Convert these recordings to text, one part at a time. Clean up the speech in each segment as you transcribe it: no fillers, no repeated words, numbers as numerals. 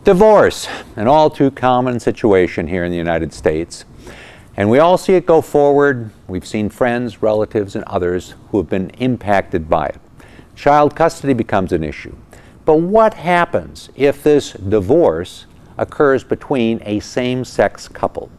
Divorce, an all too common situation here in the United States. And we all see it go forward. We've seen friends, relatives, and others who have been impacted by it. Child custody becomes an issue. But what happens if this divorce occurs between a same-sex couple?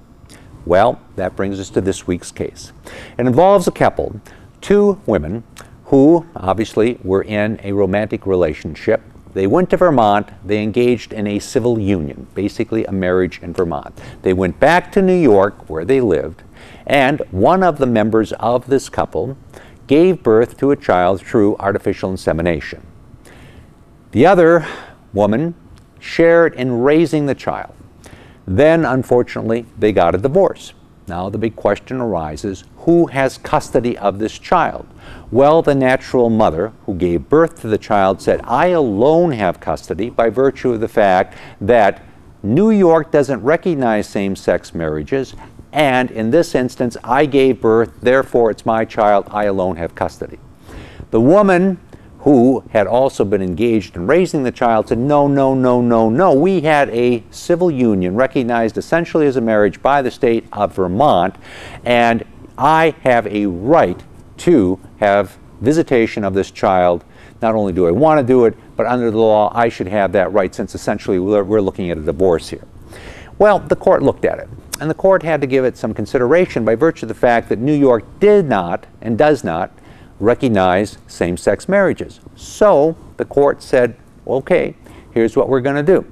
Well, that brings us to this week's case. It involves a couple, two women, who obviously were in a romantic relationship. They went to Vermont, they engaged in a civil union, basically a marriage in Vermont. They went back to New York, where they lived, and one of the members of this couple gave birth to a child through artificial insemination. The other woman shared in raising the child. Then, unfortunately, they got a divorce. Now the big question arises, who has custody of this child? Well, the natural mother who gave birth to the child said, I alone have custody by virtue of the fact that New York doesn't recognize same-sex marriages, and in this instance, I gave birth, therefore it's my child, I alone have custody. The woman who had also been engaged in raising the child said, no, no, no, no, no. We had a civil union recognized essentially as a marriage by the state of Vermont, and I have a right to have visitation of this child. Not only do I want to do it, but under the law, I should have that right, since essentially we're looking at a divorce here. Well, the court looked at it, and the court had to give it some consideration by virtue of the fact that New York did not and does not recognize same-sex marriages. So the court said, okay, here's what we're going to do.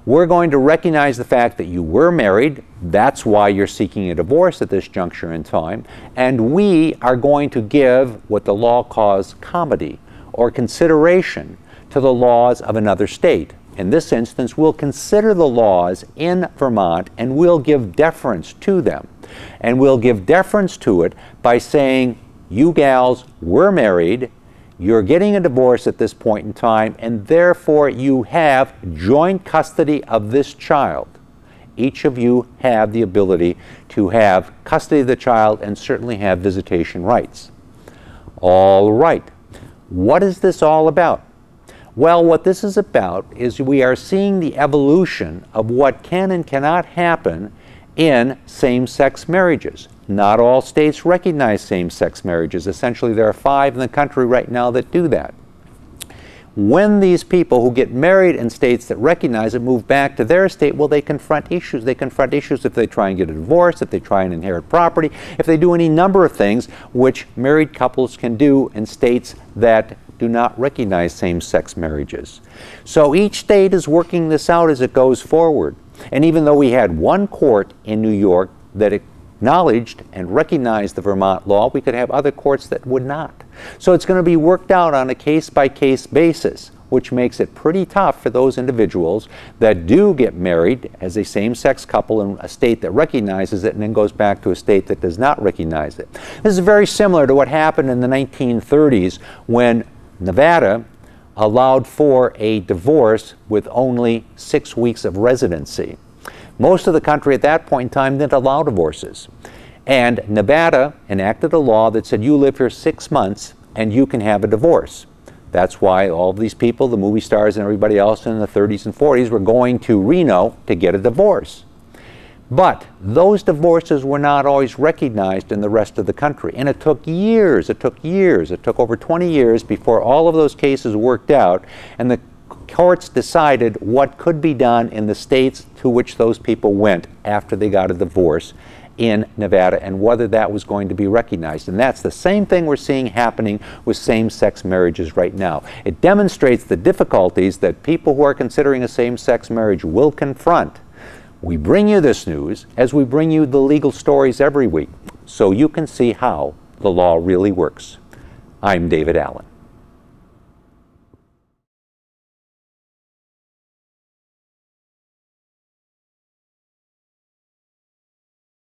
We're going to recognize the fact that you were married. That's why you're seeking a divorce at this juncture in time. And we are going to give what the law calls comity, or consideration, to the laws of another state. In this instance, we'll consider the laws in Vermont and we'll give deference to them. And we'll give deference to it by saying, you gals were married, you're getting a divorce at this point in time, and therefore you have joint custody of this child. Each of you have the ability to have custody of the child and certainly have visitation rights. All right. What is this all about? Well, what this is about is we are seeing the evolution of what can and cannot happen in same-sex marriages. Not all states recognize same-sex marriages. Essentially, there are 5 in the country right now that do that. When these people who get married in states that recognize it move back to their state, well, they confront issues. They confront issues if they try and get a divorce, if they try and inherit property, if they do any number of things which married couples can do in states that do not recognize same-sex marriages. So each state is working this out as it goes forward. And even though we had one court in New York that acknowledged and recognized the Vermont law, we could have other courts that would not. So it's going to be worked out on a case-by-case basis, which makes it pretty tough for those individuals that do get married as a same-sex couple in a state that recognizes it and then goes back to a state that does not recognize it. This is very similar to what happened in the 1930s when Nevada allowed for a divorce with only 6 weeks of residency. Most of the country at that point in time didn't allow divorces. And Nevada enacted a law that said you live here 6 months and you can have a divorce. That's why all of these people, the movie stars and everybody else in the 30s and 40s, were going to Reno to get a divorce. But those divorces were not always recognized in the rest of the country. And it took years, it took over 20 years before all of those cases worked out, and the courts decided what could be done in the states to which those people went after they got a divorce in Nevada, and whether that was going to be recognized. And that's the same thing we're seeing happening with same-sex marriages right now. It demonstrates the difficulties that people who are considering a same-sex marriage will confront. We bring you this news as we bring you the legal stories every week, so you can see how the law really works. I'm David Allen.